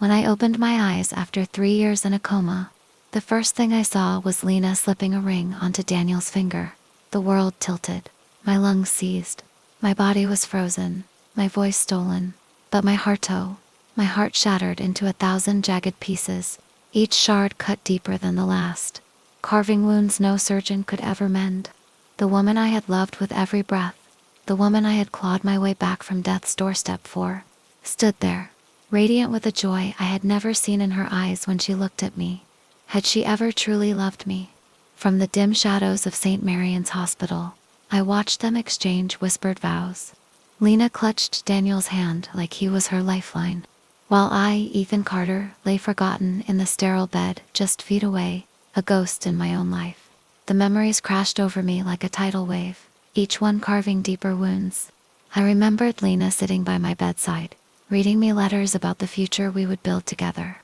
When I opened my eyes after 3 years in a coma, the first thing I saw was Lena slipping a ring onto Daniel's finger. The world tilted. My lungs seized. My body was frozen. My voice stolen. But my heart shattered into 1,000 jagged pieces, each shard cut deeper than the last, carving wounds no surgeon could ever mend. The woman I had loved with every breath, the woman I had clawed my way back from death's doorstep for, stood there, radiant with a joy I had never seen in her eyes when she looked at me. Had she ever truly loved me? From the dim shadows of St. Marian's Hospital, I watched them exchange whispered vows. Lena clutched Daniel's hand like he was her lifeline, while I, Ethan Carter, lay forgotten in the sterile bed just feet away, a ghost in my own life. The memories crashed over me like a tidal wave, each one carving deeper wounds. I remembered Lena sitting by my bedside, reading me letters about the future we would build together.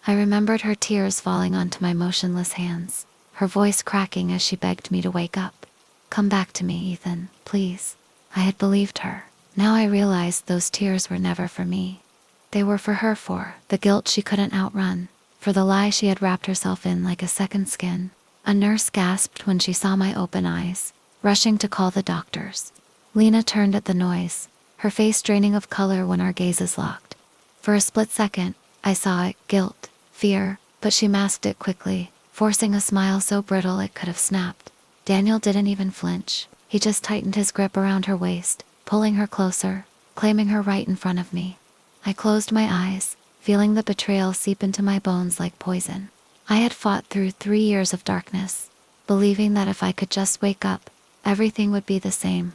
I remembered her tears falling onto my motionless hands, her voice cracking as she begged me to wake up. "Come back to me, Ethan, please." I had believed her. Now I realized those tears were never for me. They were for her, for the guilt she couldn't outrun, for the lie she had wrapped herself in like a second skin. A nurse gasped when she saw my open eyes, rushing to call the doctors. Lena turned at the noise, her face draining of color when our gazes locked. For a split second, I saw it, guilt, fear, but she masked it quickly, forcing a smile so brittle it could have snapped. Daniel didn't even flinch. He just tightened his grip around her waist, pulling her closer, claiming her right in front of me. I closed my eyes, feeling the betrayal seep into my bones like poison. I had fought through 3 years of darkness, believing that if I could just wake up, everything would be the same.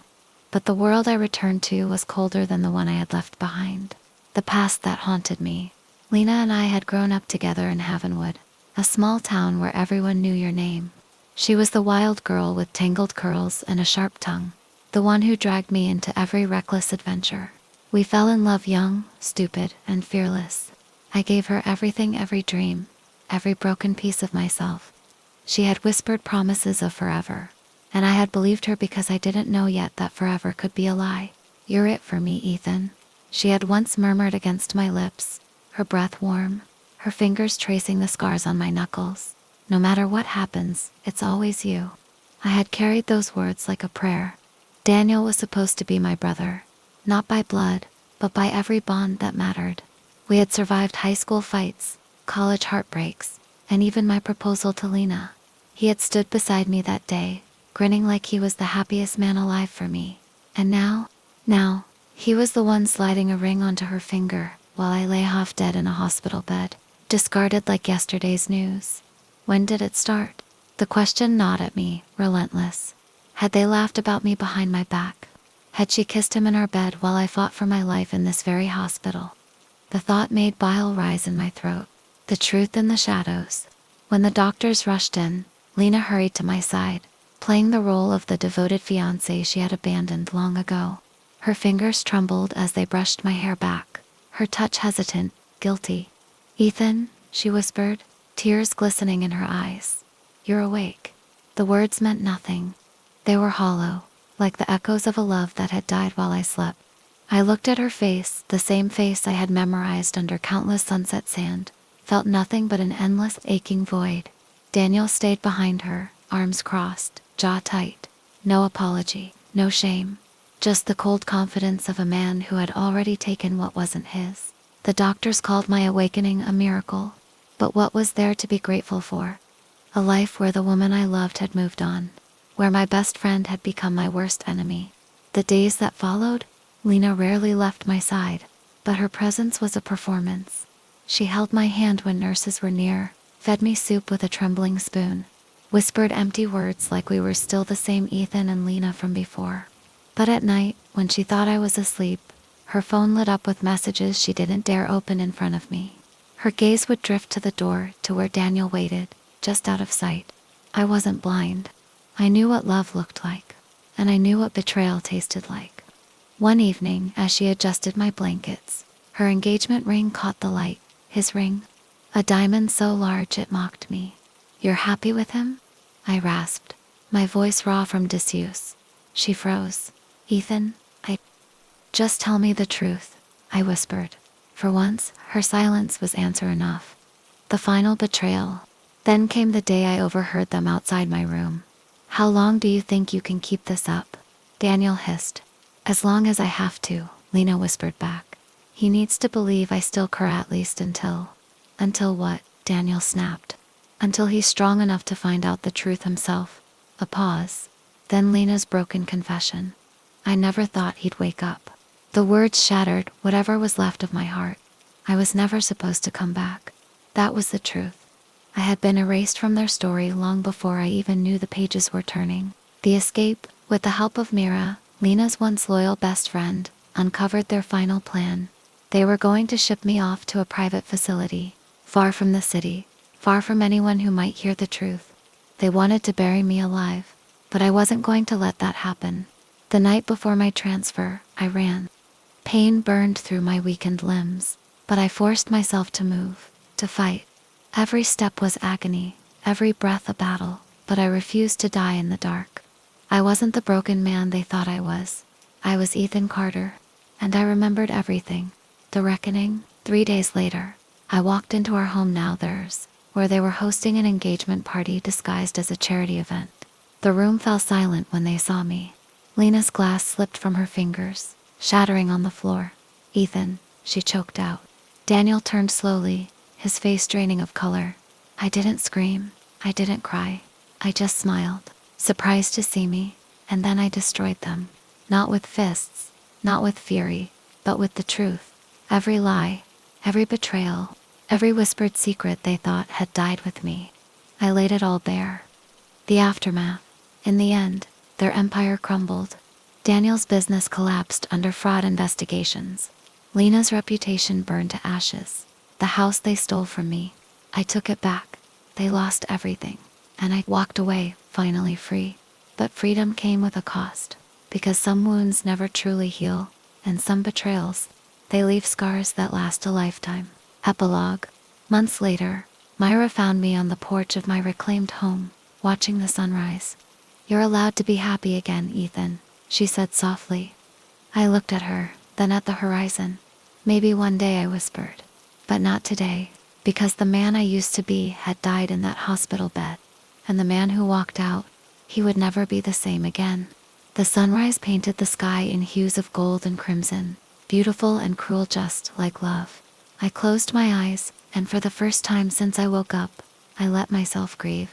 But the world I returned to was colder than the one I had left behind. The past that haunted me. Lena and I had grown up together in Havenwood, a small town where everyone knew your name. She was the wild girl with tangled curls and a sharp tongue, the one who dragged me into every reckless adventure. We fell in love young, stupid, and fearless. I gave her everything, every dream, every broken piece of myself. She had whispered promises of forever, and I had believed her because I didn't know yet that forever could be a lie. "You're it for me, Ethan," she had once murmured against my lips, her breath warm, her fingers tracing the scars on my knuckles. "No matter what happens, it's always you." I had carried those words like a prayer. Daniel was supposed to be my brother, not by blood, but by every bond that mattered. We had survived high school fights, college heartbreaks, and even my proposal to Lena. He had stood beside me that day, grinning like he was the happiest man alive for me. And now, he was the one sliding a ring onto her finger while I lay half dead in a hospital bed, discarded like yesterday's news. When did it start? The question gnawed at me, relentless. Had they laughed about me behind my back? Had she kissed him in our bed while I fought for my life in this very hospital? The thought made bile rise in my throat. The truth in the shadows. When the doctors rushed in, Lena hurried to my side, playing the role of the devoted fiancée she had abandoned long ago. Her fingers trembled as they brushed my hair back, her touch hesitant, guilty. "Ethan," she whispered, tears glistening in her eyes. "You're awake." The words meant nothing. They were hollow, like the echoes of a love that had died while I slept. I looked at her face, the same face I had memorized under countless sunset sand, felt nothing but an endless aching void. Daniel stayed behind her, arms crossed, jaw tight. No apology, no shame. Just the cold confidence of a man who had already taken what wasn't his. The doctors called my awakening a miracle. But what was there to be grateful for? A life where the woman I loved had moved on, where my best friend had become my worst enemy. The days that followed, Lena rarely left my side, but her presence was a performance. She held my hand when nurses were near, fed me soup with a trembling spoon, whispered empty words like we were still the same Ethan and Lena from before. But at night, when she thought I was asleep, her phone lit up with messages she didn't dare open in front of me. Her gaze would drift to the door, to where Daniel waited, just out of sight. I wasn't blind. I knew what love looked like, and I knew what betrayal tasted like. One evening, as she adjusted my blankets, her engagement ring caught the light. His ring, a diamond so large it mocked me. "You're happy with him?" I rasped, my voice raw from disuse. She froze. "Ethan, just tell me the truth," I whispered. For once, her silence was answer enough. The final betrayal. Then came the day I overheard them outside my room. "How long do you think you can keep this up?" Daniel hissed. "As long as I have to," Lena whispered back. "He needs to believe I still care, at least until..." "Until what?" Daniel snapped. "Until he's strong enough to find out the truth himself." A pause. Then Lena's broken confession. "I never thought he'd wake up." The words shattered whatever was left of my heart. I was never supposed to come back. That was the truth. I had been erased from their story long before I even knew the pages were turning. The escape, with the help of Mira, Lena's once loyal best friend, uncovered their final plan. They were going to ship me off to a private facility, far from the city, far from anyone who might hear the truth. They wanted to bury me alive, but I wasn't going to let that happen. The night before my transfer, I ran. Pain burned through my weakened limbs, but I forced myself to move, to fight. Every step was agony, every breath a battle, but I refused to die in the dark. I wasn't the broken man they thought I was. I was Ethan Carter, and I remembered everything. The reckoning. 3 days later, I walked into our home, now theirs, where they were hosting an engagement party disguised as a charity event. The room fell silent when they saw me. Lena's glass slipped from her fingers, shattering on the floor. "Ethan," she choked out. Daniel turned slowly, his face draining of color. I didn't scream. I didn't cry. I just smiled, surprised to see me, and then I destroyed them. Not with fists, not with fury, but with the truth. Every lie, every betrayal, every whispered secret they thought had died with me. I laid it all bare. The aftermath. In the end, their empire crumbled. Daniel's business collapsed under fraud investigations. Lena's reputation burned to ashes. The house they stole from me, I took it back. They lost everything, and I walked away, finally free. But freedom came with a cost, because some wounds never truly heal, and some betrayals, they leave scars that last a lifetime. Epilogue. Months later, Myra found me on the porch of my reclaimed home, watching the sunrise. "You're allowed to be happy again, Ethan," she said softly. I looked at her, then at the horizon. "Maybe one day," I whispered. "But not today, because the man I used to be had died in that hospital bed. And the man who walked out, he would never be the same again." The sunrise painted the sky in hues of gold and crimson, beautiful and cruel, just like love. I closed my eyes, and for the first time since I woke up, I let myself grieve.